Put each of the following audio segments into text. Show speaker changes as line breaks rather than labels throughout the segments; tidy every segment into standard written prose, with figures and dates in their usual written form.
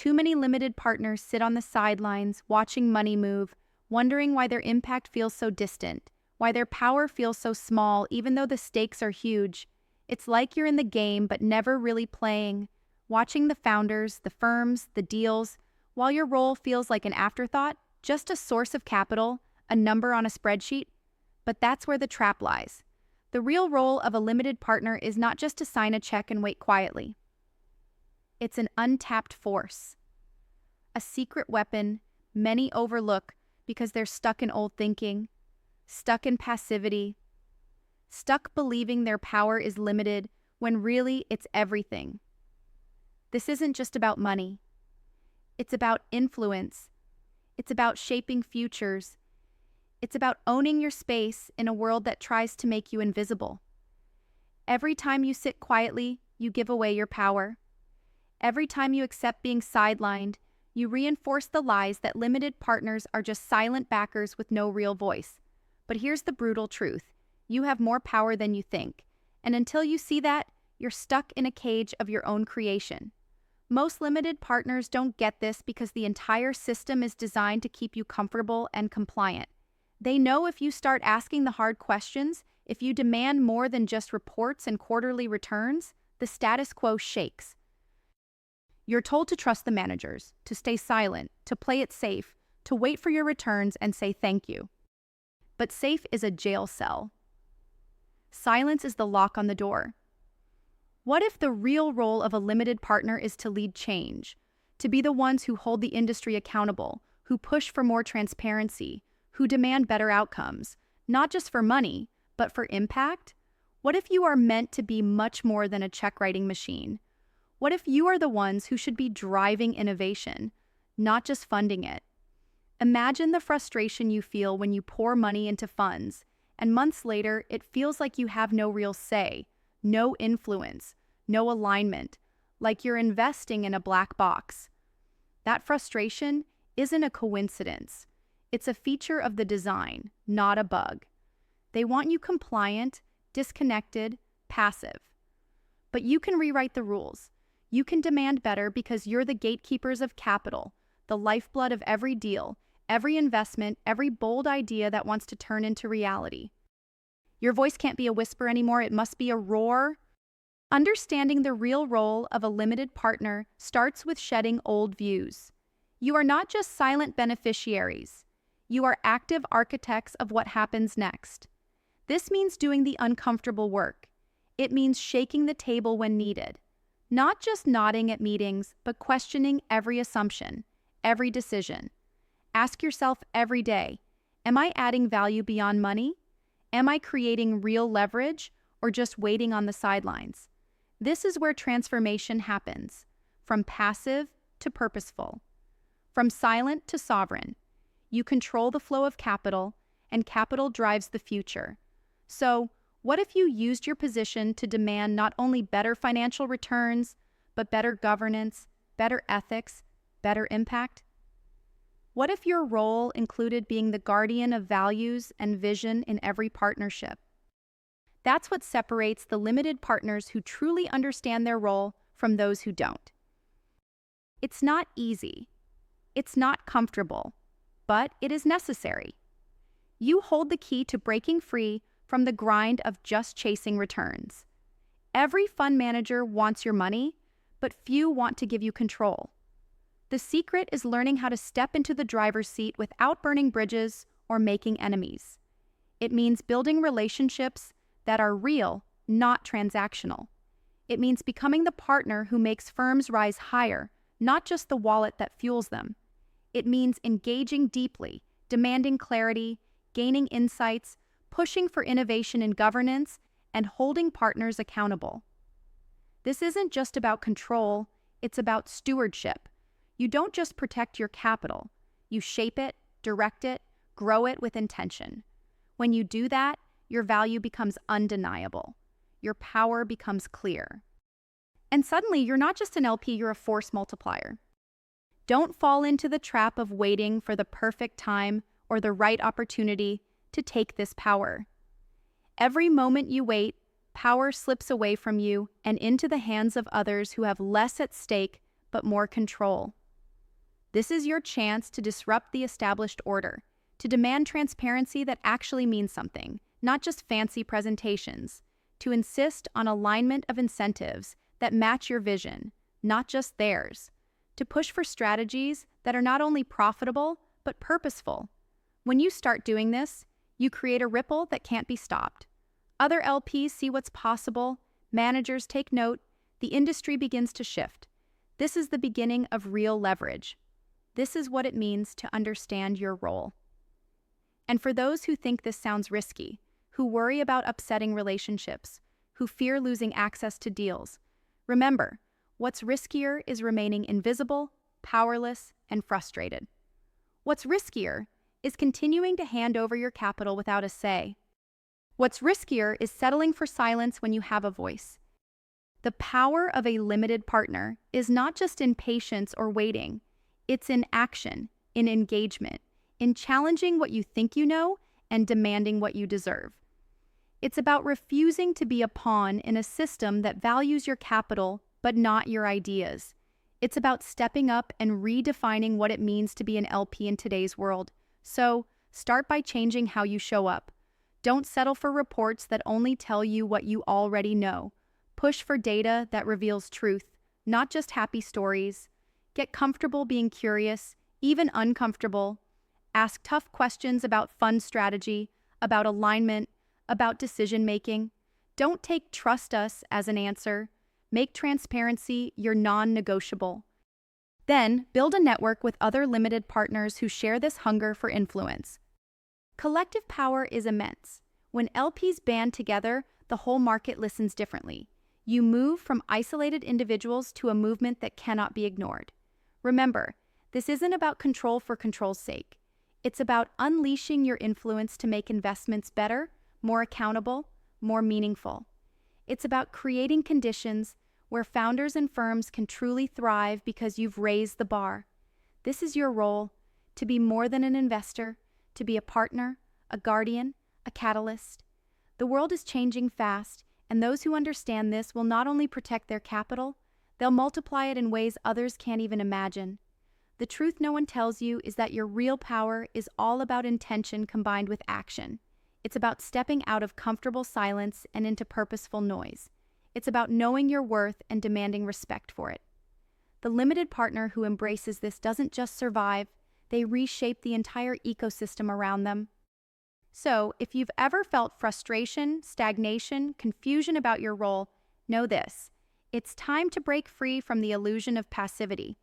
too many limited partners sit on the sidelines, watching money move, wondering why their impact feels so distant, why their power feels so small even though the stakes are huge. It's like you're in the game but never really playing, watching the founders, the firms, the deals, while your role feels like an afterthought, just a source of capital, a number on a spreadsheet. But that's where the trap lies. The real role of a limited partner is not just to sign a check and wait quietly. It's an untapped force, a secret weapon many overlook because they're stuck in old thinking, stuck in passivity, stuck believing their power is limited when really it's everything. This isn't just about money. It's about influence. It's about shaping futures. It's about owning your space in a world that tries to make you invisible. Every time you sit quietly, you give away your power. Every time you accept being sidelined, you reinforce the lies that limited partners are just silent backers with no real voice. But here's the brutal truth. You have more power than you think. And until you see that, you're stuck in a cage of your own creation. Most limited partners don't get this because the entire system is designed to keep you comfortable and compliant. They know if you start asking the hard questions, if you demand more than just reports and quarterly returns, the status quo shakes. You're told to trust the managers, to stay silent, to play it safe, to wait for your returns and say thank you. But safe is a jail cell. Silence is the lock on the door. What if the real role of a limited partner is to lead change, to be the ones who hold the industry accountable, who push for more transparency, who demand better outcomes, not just for money, but for impact? What if you are meant to be much more than a check-writing machine? What if you are the ones who should be driving innovation, not just funding it? Imagine the frustration you feel when you pour money into funds, and months later, it feels like you have no real say, no influence, no alignment, like you're investing in a black box. That frustration isn't a coincidence. It's a feature of the design, not a bug. They want you compliant, disconnected, passive. But you can rewrite the rules. You can demand better because you're the gatekeepers of capital, the lifeblood of every deal, every investment, every bold idea that wants to turn into reality. Your voice can't be a whisper anymore, it must be a roar. Understanding the real role of a limited partner starts with shedding old views. You are not just silent beneficiaries. You are active architects of what happens next. This means doing the uncomfortable work. It means shaking the table when needed. Not just nodding at meetings, but questioning every assumption, every decision. Ask yourself every day, am I adding value beyond money? Am I creating real leverage or just waiting on the sidelines? This is where transformation happens, from passive to purposeful, from silent to sovereign. You control the flow of capital, and capital drives the future. So, what if you used your position to demand not only better financial returns, but better governance, better ethics, better impact? What if your role included being the guardian of values and vision in every partnership? That's what separates the limited partners who truly understand their role from those who don't. It's not easy. It's not comfortable, but it is necessary. You hold the key to breaking free from the grind of just chasing returns. Every fund manager wants your money, but few want to give you control. The secret is learning how to step into the driver's seat without burning bridges or making enemies. It means building relationships that are real, not transactional. It means becoming the partner who makes firms rise higher, not just the wallet that fuels them. It means engaging deeply, demanding clarity, gaining insights, pushing for innovation in governance, and holding partners accountable. This isn't just about control, it's about stewardship. You don't just protect your capital, you shape it, direct it, grow it with intention. When you do that, your value becomes undeniable. Your power becomes clear. And suddenly, you're not just an LP, you're a force multiplier. Don't fall into the trap of waiting for the perfect time or the right opportunity to take this power. Every moment you wait, power slips away from you and into the hands of others who have less at stake but more control. This is your chance to disrupt the established order, to demand transparency that actually means something, not just fancy presentations, to insist on alignment of incentives that match your vision, not just theirs, to push for strategies that are not only profitable, but purposeful. When you start doing this, you create a ripple that can't be stopped. Other LPs see what's possible, managers take note, the industry begins to shift. This is the beginning of real leverage. This is what it means to understand your role. And for those who think this sounds risky, who worry about upsetting relationships, who fear losing access to deals, remember, what's riskier is remaining invisible, powerless, and frustrated. What's riskier is continuing to hand over your capital without a say. What's riskier is settling for silence when you have a voice. The power of a limited partner is not just in patience or waiting. It's in action, in engagement, in challenging what you think you know and demanding what you deserve. It's about refusing to be a pawn in a system that values your capital but not your ideas. It's about stepping up and redefining what it means to be an LP in today's world. So, start by changing how you show up. Don't settle for reports that only tell you what you already know. Push for data that reveals truth, not just happy stories. Get comfortable being curious, even uncomfortable. Ask tough questions about fund strategy, about alignment, about decision-making. Don't take "trust us" as an answer. Make transparency your non-negotiable. Then, build a network with other limited partners who share this hunger for influence. Collective power is immense. When LPs band together, the whole market listens differently. You move from isolated individuals to a movement that cannot be ignored. Remember, this isn't about control for control's sake. It's about unleashing your influence to make investments better, more accountable, more meaningful. It's about creating conditions where founders and firms can truly thrive because you've raised the bar. This is your role, to be more than an investor, to be a partner, a guardian, a catalyst. The world is changing fast, and those who understand this will not only protect their capital, they'll multiply it in ways others can't even imagine. The truth no one tells you is that your real power is all about intention combined with action. It's about stepping out of comfortable silence and into purposeful noise. It's about knowing your worth and demanding respect for it. The limited partner who embraces this doesn't just survive, they reshape the entire ecosystem around them. So, if you've ever felt frustration, stagnation, confusion about your role, know this: it's time to break free from the illusion of passivity.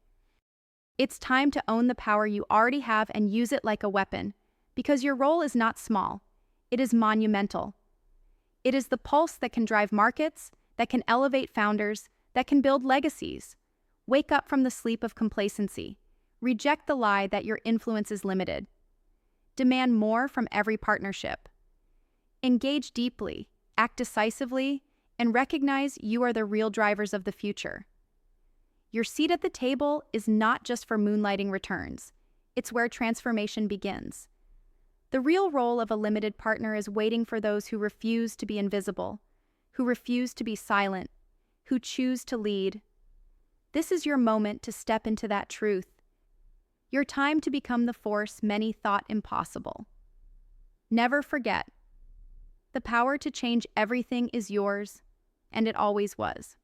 It's time to own the power you already have and use it like a weapon, because your role is not small. It is monumental. It is the pulse that can drive markets, that can elevate founders, that can build legacies. Wake up from the sleep of complacency. Reject the lie that your influence is limited. Demand more from every partnership. Engage deeply, act decisively, and recognize you are the real drivers of the future. Your seat at the table is not just for moonlighting returns. It's where transformation begins. The real role of a limited partner is waiting for those who refuse to be invisible, who refuse to be silent, who choose to lead. This is your moment to step into that truth. Your time to become the force many thought impossible. Never forget, the power to change everything is yours, and it always was.